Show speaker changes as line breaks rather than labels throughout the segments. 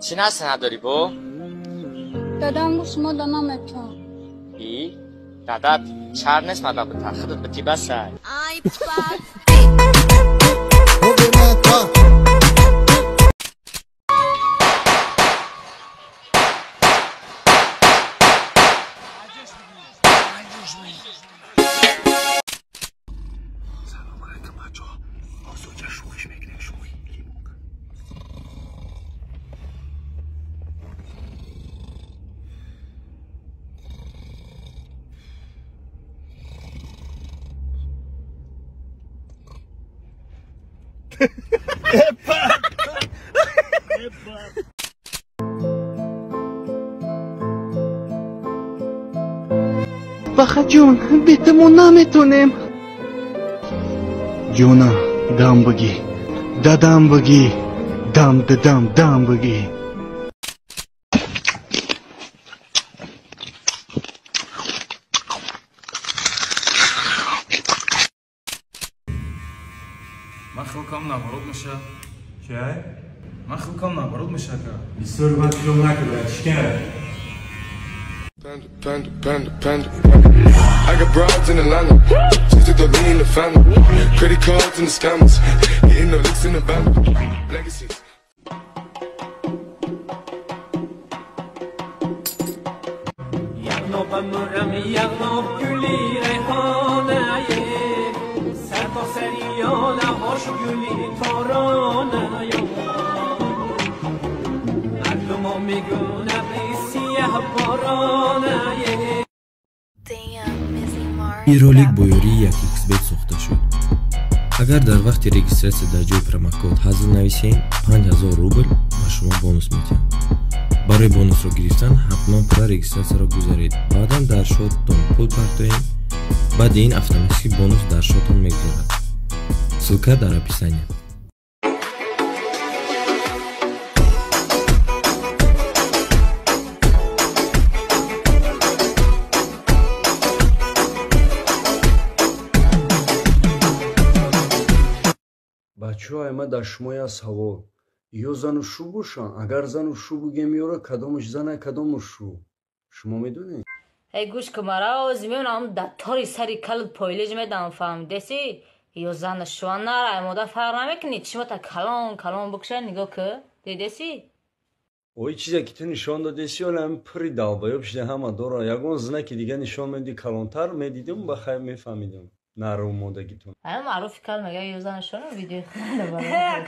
چی نسته نداری با؟
دادم گوش ما دانم اتون
ای؟ دادت چر نیست مدام به تخیدت به تی بسه
آی پاس
بخا جون بیتمون نمیتونیم جونا دم بگی دادم بگی دم ددم دم بگی
مخلوقم نبرد میشه چه؟ مخلوقم نبرد میشه که بسیار من کلوم نکرده چیکه؟
Panda. I got broads in Atlanta. Just to throw me in the family. Credit cards and the scammers. Hitting the licks in the van. Legacies.
Yagno bamuram yagno guli rehanaye. Serta seriyana hoş guli taranaye. Allumo miguna bisiyah baranaye.
این رولик бо ёрии 1xbet сохта шуд. Агар дар вақти регистратсия дар ҷои промокод ҳазл нависем 5000 рубл ба шумо бонус метиҳам. Барои бонусро гирифтан ҳатман пурра регистратсияро гузаред. Баъдан дар шоттон пул партоед. баъди ин автоматики бонус дар шоттон мегузарад. ссилка дар описание.
бачаҳои ма дар шумоя савол ё зану шу бошанд агар зану шу бугем ёра кадомаш зана кадомаш шу шумо медонед
эй гӯш кун мароз меонам даттори сари калд пойлеҷ медам фаҳмидеси ё зана шуа нара мода фарқ намекунӣ чишмота калон букша нигоҳ ку дидеси
ой чизе ки ту нишон додеси олам пури далбаёб шида ҳама дора ягон зина ки дига нишон медиди калонтар медидим ба хайр мефаҳмидим нару модагитун
ай маъруфи кал мега ё зана шуа видео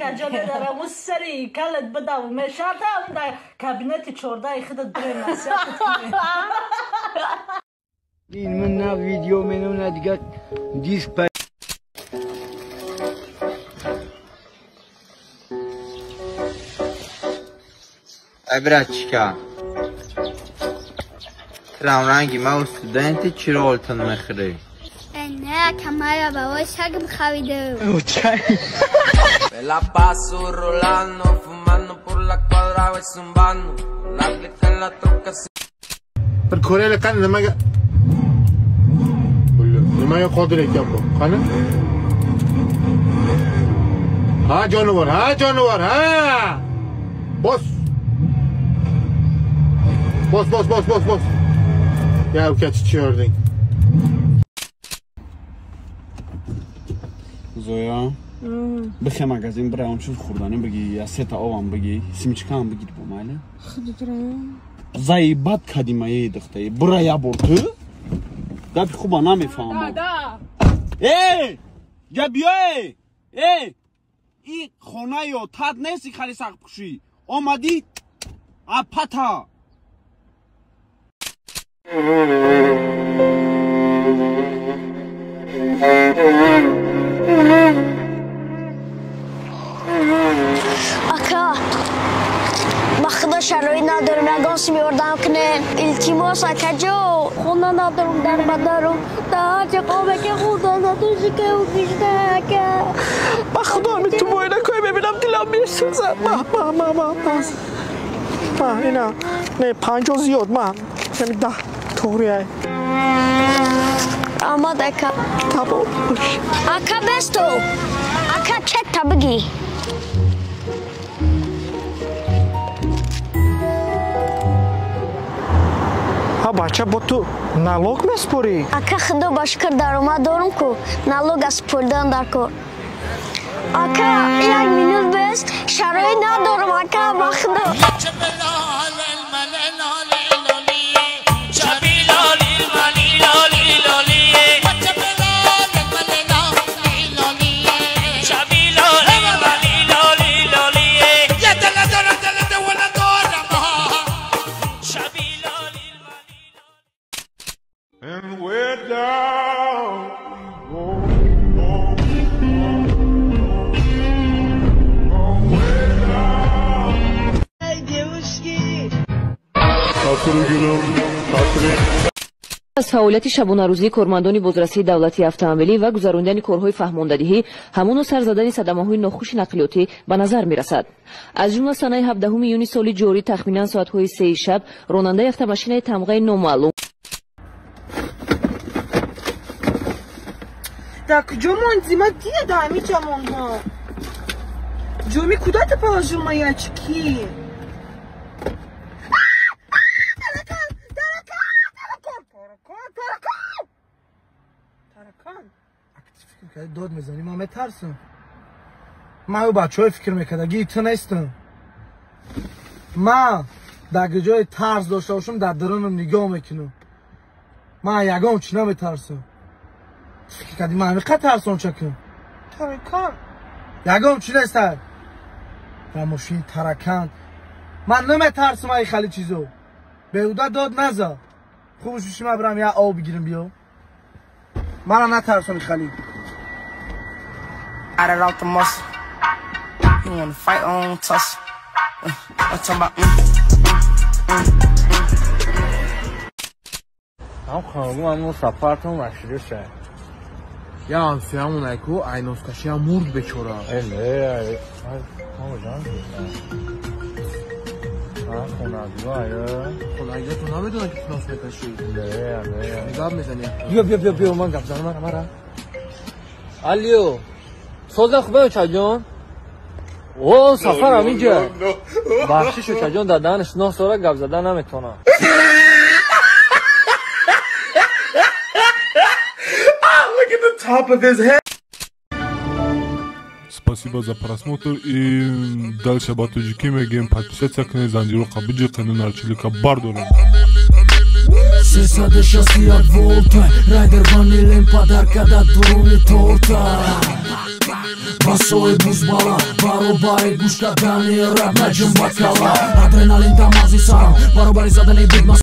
каҷоли дарам у сари калд бидам мешардам дар кабинети 14 худат бирем насиҳат
این من نه ویدیو منو دیگه دیسک پای
ای براتچکا ترام رنگی ما و ستودنتی چی رو آلتون مخری؟
نه کمارا بابای سگم خویده
Me la paso rolando, fumando por la cuadra y zumbando. La aplica en la troca.
Bir Koreli qani nimaga qodir ekan bu? Qani? Ha jonivor, ha! Bos. Ya uka chiqyording.
زویا بخی مگزین برای اون چیز خوردنی بگی یا سه تا آوام بگی سیمچکا هم بگید با ماله
خودت رو
زایی بد کدیمه یه دخته برای یا برتو گفت خوبا نمیفهمم ای جبیه ای این خونه یا تد نیستی خالی ساق پوشی آمدی اپتا
آکا با خدا شرایط ندارم نگاسی میوردم کنه التیماس اکا جو خونه ندارم در بدارم تا چه قابه که خدا نداشتی که او کشته اکا
با خدا می تو باید نکنی ببینم دلم میسوزه ما اینا نه 50 زیاد ما نمی 10 توریه
آماد اکا
تابو
اکا بستو اکا چک تا بگی
ها بچه با تو نالوگ میسپری؟
اکا خدا باشکر درآمد دارم کو نالوگ از سپردن در کار. اکا یک مینوت بس شرایط ندارم اکا با خدا.
از فعالیت شبانه روزی کارمندان بازرسی دولتی автомобилӣ و گذراندن کارهای فهماندهی همون و سر زدن صدمه‌های ناخوش نقلیاتی به نظر میرسد. از جمله سنه 17 یونی سال جاری تخمینا ساعت‌های 3 شب راننده автомашина تمغه نامعلوم
در کجا منظیمت دیه دائمی جمعون ها جومی کدت پاجون مایه چکی
داد میزنی ما میترسم من او بچه های فکر میکردگی تو نیستم من در جای ترس داشته باشم در درونم نگاه میکنم من یگام چی نمیترسم فکر کردی من همیقه ترسم چکم
ترکان
یگام چی نیستر در ماشین ترکان من نمیترسم ای خیلی چیزو بهوده داد نزا خوبش بشیم من برم یه آب بگیرم بیا من نترسم خیلی
Out it out the muscle. You wanna fight on tussle. I'm talking about.
I'm calling I'm سفرتون مشروع شد.
یا همسیامون ایکو اینوسکشی هم مرد بچورا.
اله. جان.
خونه تو نمیدونه که تناس میکشی.
نه.
نگاه میزنی.
بیا من گپ زنم مرا. الیو. سوزن خوبه چجان؟ او سفر هم اینجا بخشی شو چجان دادنش 9 ساله گپ زدن نمیتونم
Look at the top of his head.
Спасибо за просмотр и дальше батуджики мегем подписаться к Незандиру Кабиджи канал Чилика Бардора.
Сесаде шасият волта Райдер ванилен подарка да дуруни торта Басои бузбала Баробари гушка дани раб наҷм бакала Адреналин дамази сарам Баробари задани бидмас